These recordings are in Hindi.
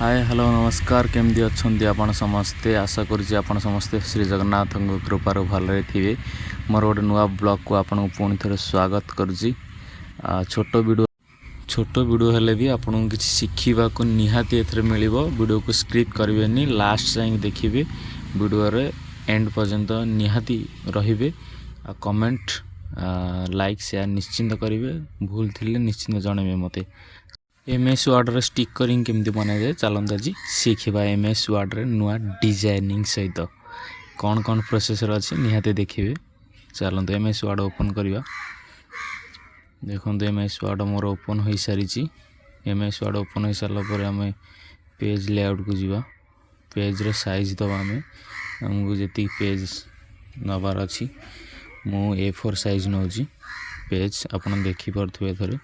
हाय हेलो नमस्कार केमती अच्छा आपण समस्ते आशा करुँच आपण समस्ते श्री जगन्नाथ कृपार भल थे मोर गोटे नुआ ब्लॉग को आपन पुणी थे स्वागत करुँची। छोट वीडियो हेले भी आपन किसी शिखा को निहाती एथरे मिलिबो। वीडियो को स्क्रिप्ट करेंगे लास्ट जाए देखिए वीडियो रे एंड पर्यंत निहाती रहिबे। कमेंट लाइक शेयर निश्चिंत करेंगे। भूल थिले निश्चिंत जनइबे मते। MS वर्ड रे स्टिकरिंग केमती बना जाए चलता जी शिखा। MS वर्ड रे नुआ डिजाइनिंग सहित कौन कौन प्रोसेसर अच्छी निहाते देखिए। चलते MS वर्ड ओपन करवा। देखो MS वर्ड मोर ओपन हो सारी। MS वर्ड ओपन हो सारा पर आम पेज लेआउट को जीवा। पेज रे साइज दबा आमको जी पेज नबार अच्छी मु A4 साइज नौ पेज आप देखिपे थे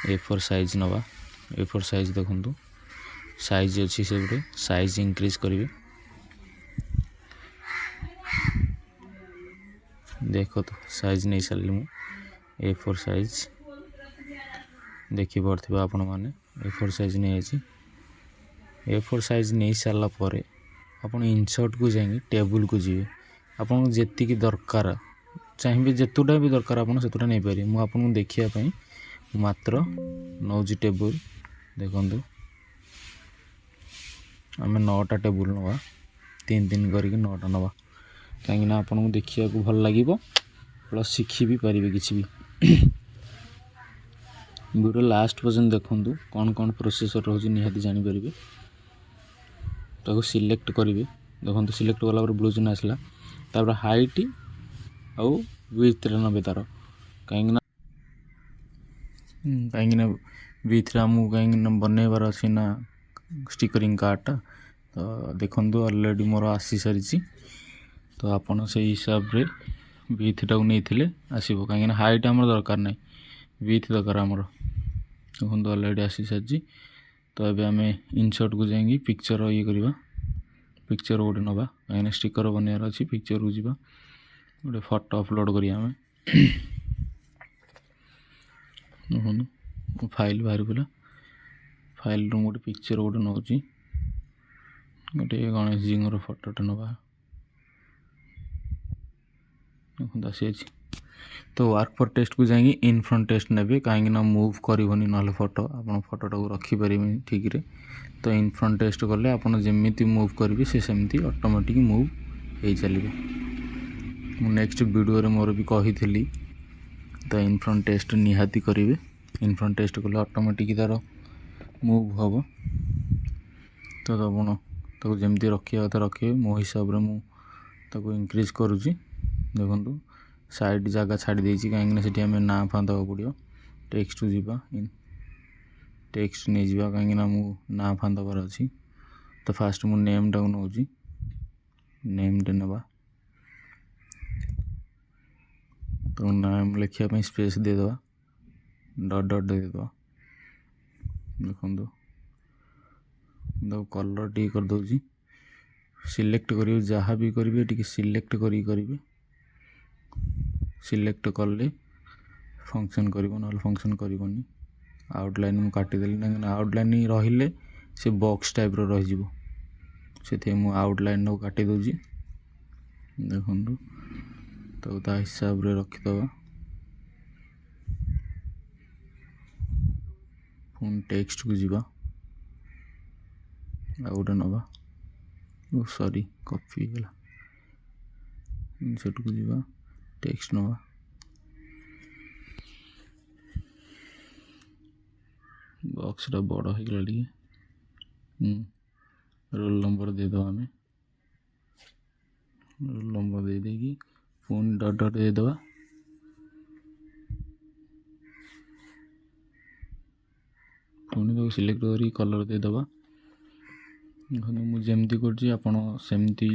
A4 साइज नवा। A4 साइज देखो साइज अच्छी से गोटे साइज इंक्रीज करेंगे। देखो तो साइज नहीं सारे मु A4 साइज देखिपे आपण मैंने A4 साइज नहीं A4 साइज नहीं सारा पर आपण इंसर्ट को जाएंगे टेबल को जी आपन जी दरकार चाहिए जितुटा भी दरकार आप नहीं पारे। मुझे देखापी मात्र नौ टेबुल देखु आम 9टा टेबुल नवा 3 करके 9टा नवा कहीं आपन को देखा भल लगे प्लस शिखी भी पारे किसी भी। वीडियो लास्ट पर्यंत देखु कौन कौन प्रोसेसर रोज निहाती जानीपर ताको सिलेक्ट करेंगे। देखो सिलेक्ट कला ब्लू चिन्ह आसला तापर हाइट आउ विड्थ नबे तार कहीं विथ आमको कहीं बनइबार अच्छी ना स्टिकरिंग कार्डटा। तो देखो ऑलरेडी मोर आसी सारी। तो आपन से हिसाब रे विथटा को नहीं आसो कहीं हाइट आम दरकार ना विथ दरकार आमर। देखो ऑलरेडी आसी सारी। तो अभी आम इनसर्ट को जाएंगे पिक्चर ये करवा पिक्चर गोटे नवा कहीं स्टिकर बनइबार अच्छी पिक्चर को जीवा गोटे फोटो अपलोड करें। फाइल बाहर पड़ा फाइल रू गोटे पिक्चर गोटे नौ गोटे गणेश जी फोटोटे नवा आसी। तो वर्क फॉर टेस्ट को जाएंगे इन फ्रंट टेस्ट ने कहीं मूव करनी ना फोटो आप फोटोटा को रखिपारे ठीक रे। तो इन फ्रंट टेस्ट कले आप जमी मूव करेंगे से सेमती ऑटोमेटिक मूव हो चलिए। नेक्स्ट वीडियो मोर भी कही तो इन फ्रंट टेस्ट निहाती करेंगे। इन फ्रंट टेस्ट कले ऑटोमेटिक तार मूव हम। तो आपको जमती रखा कथा रखिए मो हिसाब से मुझे इंक्रीज करुँची। देखो साइड जगह छाड़ी देती कहीं से ना फा दवा पड़ो टेक्स्ट को जीवा टेक्स्ट नहीं जावा कहीं ना फा दबार अच्छी। तो फास्ट मु नेमटा को नौ नेमटे नवा। तो नाम लिखापी स्पेस देदवा डट डट देदवा। देखो कलर टी कर दूँ सिलेक्ट करेंगे जहाँ भी करेंगे टी सिलेक्ट करेंगे सिलेक्ट कले फंक्शन कर ना फंक्शन करनी। आउटलाइन मुझे काटिदेली कहीं आउटलाइन रहिले से बॉक्स टाइप रही आउटलाइन को काटी दूँ। देखो तो ता हिसाब रे रखीदबा पुणी टेक्स्ट को जीवा गोटे नवा सॉरी कॉपी गला इनसर्ट को जीवा टेक्स्ट नवा बॉक्सटा बड़ हो गला टी रोल नंबर देदे आम रोल नंबर दे देगी पुणी डट डट देदे पुणी सिलेक्ट करी कलर देदे। मुझे करमती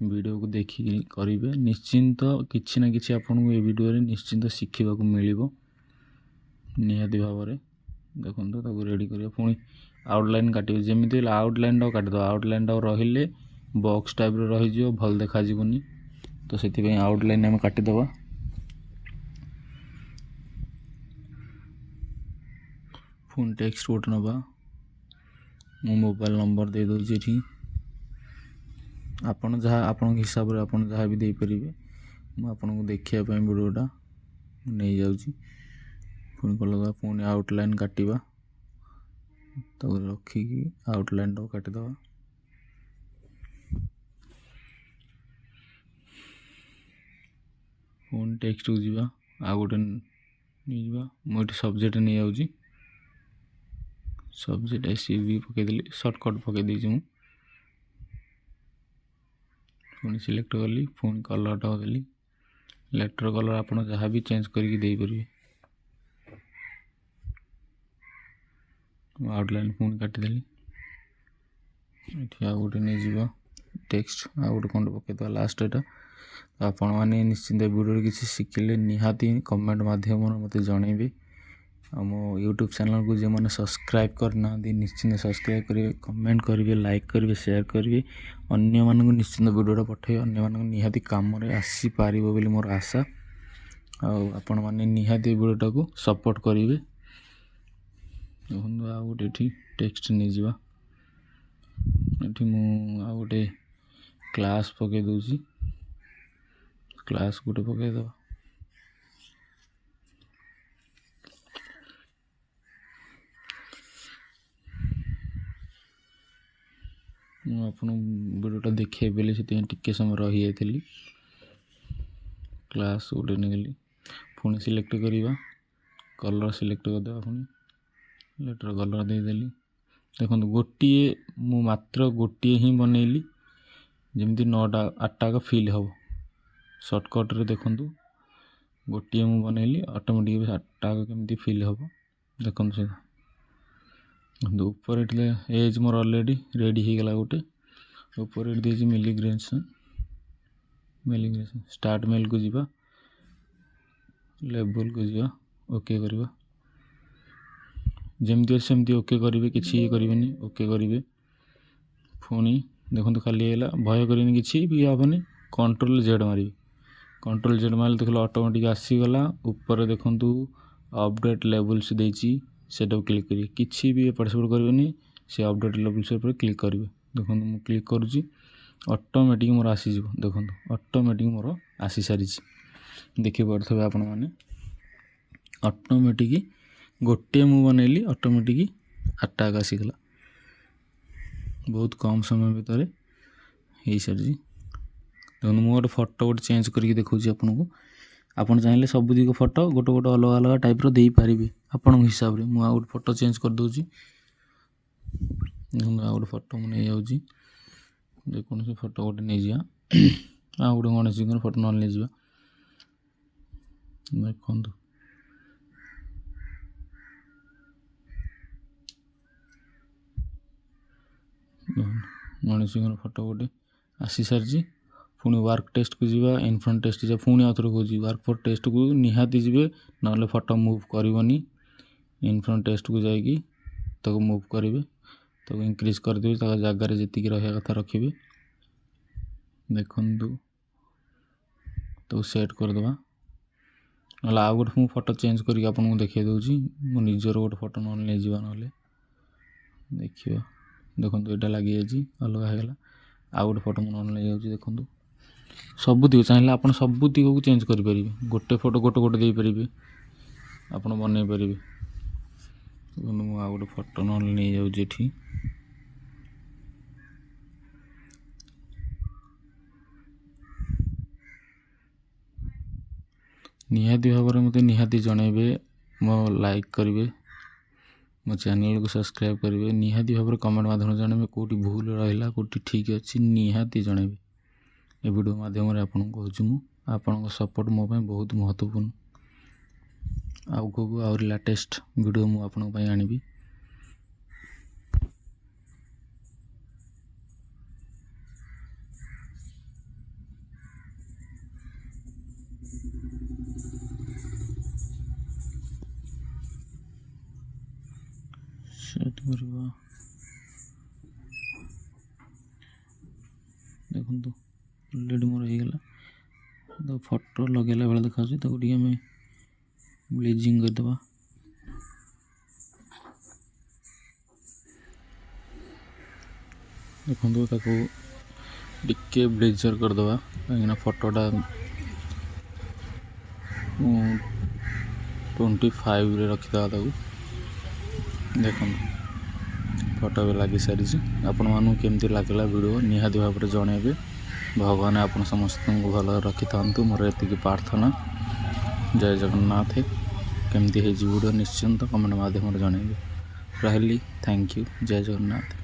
वीडियो को देखिए करेंगे निश्चिंत किसी ना कि आपको ये वीडियो निश्चिंत शिखा मिल निहाती भाव में। देखो रेडी कर पुणी आउटलाइन काटे जमी आउटलाइन काटिद आउटलाइन रही बॉक्स टाइप रही भल देखा तो से आउटलाइन आम काटिदबा। पुणी टेक्स्ट गोटे नवा मो मोबाइल नंबर दे दूँगी ये आपण जहाँ आपण हिसाब से आप जहाँ भी देपारे मुझे देखापी वीडियोटा नहीं जाऊँगी पुणी कल पुणी आउटलाइन काटिबा तो रखिकी आउटलाइन तो काटिदवा पुणी टेक्स्ट को जीवा आ गोटे नहीं जावा मुझे सब्जेक्ट नहीं जाऊँगी सब्जेक्ट एसईवी पकईदेली सर्टकट पकई मुझे पुणी सिलेक्ट कली पुणी कलरटा देली लेटर कलर आप जहाँ भी चेंज करके देपारे आउटलाइन पुणी काटिदेली ये गोटे नहीं जावा टेक्स्ट आ गोटे कौन पकईद लास्ट एटा आपण मैंने निश्चिंत वीडियो किसी शिखिले निहाती कमेंट माध्यम मत जनइबे मो यूट्यूब चैनल को जो मैंने सब्सक्राइब करना निश्चिंत सब्सक्राइब करेंगे कमेंट करेंगे लाइक करेंगे शेयर करेंगे अन्य मानक निश्चिंत वीडियोटा पठे अन्य मानक निहाती काम आसीपर बोली मोर आशा आपण मैंने निहाती वीडियोटा को सपोर्ट करेंगे देखो आ गोटे टेक्स्ट नहीं जावा ये गोटे क्लास पकई दूसरी क्लास गोटे पकईद आप वीडियोटा देखे बेले से टिके समय रही जाती क्लास गोटे नहीं पुणी सिलेक्ट करवा कलर सिलेक्ट करदे पुणी लेटर कलर देदेली देखो गोटे मु मात्र गोटे ही बनैली जमी 9टा 8टा फिल हम सर्टकट रे देखु गोटे मु बनैली ऑटोमेटिक 8टा केमती फिल हम देखो से ऊपर एज मोर ऑलरेडी रेडी हो गला गोटे ऊपर दीजिए मिलीग्रेशन स्टार्ट मेल को जीवा लेवल को जीवा ओके करवा जमती सेमती ओके करेंगे किसी करेंगे ओके करेंगे पुणी देखो खाली है भय करेंगे किसी भी हेनी कंट्रोल जेड मारे कंट्रोल जेड मारे देख ऑटोमेटिक आसीगला ऊपर देखु अपडेट लेवल्स देती से क्लिक करिए किसी भी एपट सेपट करेंगे से अपडेट लेवल्स पर क्लिक करेंगे देखो मुझे क्लिक करुँची ऑटोमेटिक मोर आसीज देखो ऑटोमेटिक मोर आसी सारी देखिपे आपण मैंने ऑटोमेटिक गोटे मु बनैली ऑटोमेटिक 8टा आसीगला बहुत कम समय भितर हो सारी देखो मुझे गोटे फोटो गोटे चेंज करके देखा आपन को आपन चाहिए सब दिग फोटो गोटे गोटे अलग अलग टाइप दे पारे आपण हिसाब से मुझे गोटे फोटो चेंज कर दूसरी गोटे फोटो मुझे नहीं जाऊँगी जेकोसी फोटो गोटे नहीं जा आ गोटे गणेश जी फोटो ना नहीं जा देखो गणेश जी फोटो गोटे आसी सारी पुणी वर्क टेस्ट को जीवा इनफ्रंट टेस्ट जा पुणी आउथरे को वर्क फॉर टेस्ट को निहाती जीवे ना फोटो मूव करनी इनफ्रंट टेस्ट को जाइए तो मूव करेंगे तो इंक्रीज करदे जगार जी रहा कथा रखिए देखु तो सेट करदे ना आ गोटे मुझे फोटो चेंज करके आपको देखे दूसरी मो निजर गोटे फोटो ना नहीं जावा ना देखिए देखो यहाँ लगी जाइए अलग होगा आ गोटे फोटो मुझे नहीं जाऊँगी देखो सब दिग चाहिए आप सब दिग को चेंज करेंगे गोटे फोटो गोटे गोटे दे पारे आप बनई पारे मुझे आ गोटे फोटो ना नहीं जाऊँगी निहाती भाव में मत निहाती जनइबे मो लाइक करेंगे मो चैनल को सब्सक्राइब करेंगे निहाती भाव में कमेंट माध्यम जनइबे कौटी भूल रहा कौटी ठीक अच्छी निहाती जनइबे ए वीडियो माध्यम आपको कहूँ आपण सपोर्ट मो बहुत महत्वपूर्ण आगे आउरी लेटेस्ट वीडियो मु आपन आनिबी। सेट करवा देखो ऑलरेडी मोर हो गला तो फोटो लगेला बेला देखा तो आम ब्लीचिंग करदे देखो ताको टिके ब्लेजर करदे कहीं फोटोटा 25 रे रखीदा देख फोटो भी लगी सारी आपण मानू केमती लगला वीडियो निहाती भाव में जनइबे। भगवान आपण समस्त को भल रखी था मोर ये प्रार्थना। जय जगन्नाथ। केमती है वीडियो निश्चिंत कमेंट माध्यम जनइबे। रही थैंक यू। जय जगन्नाथ।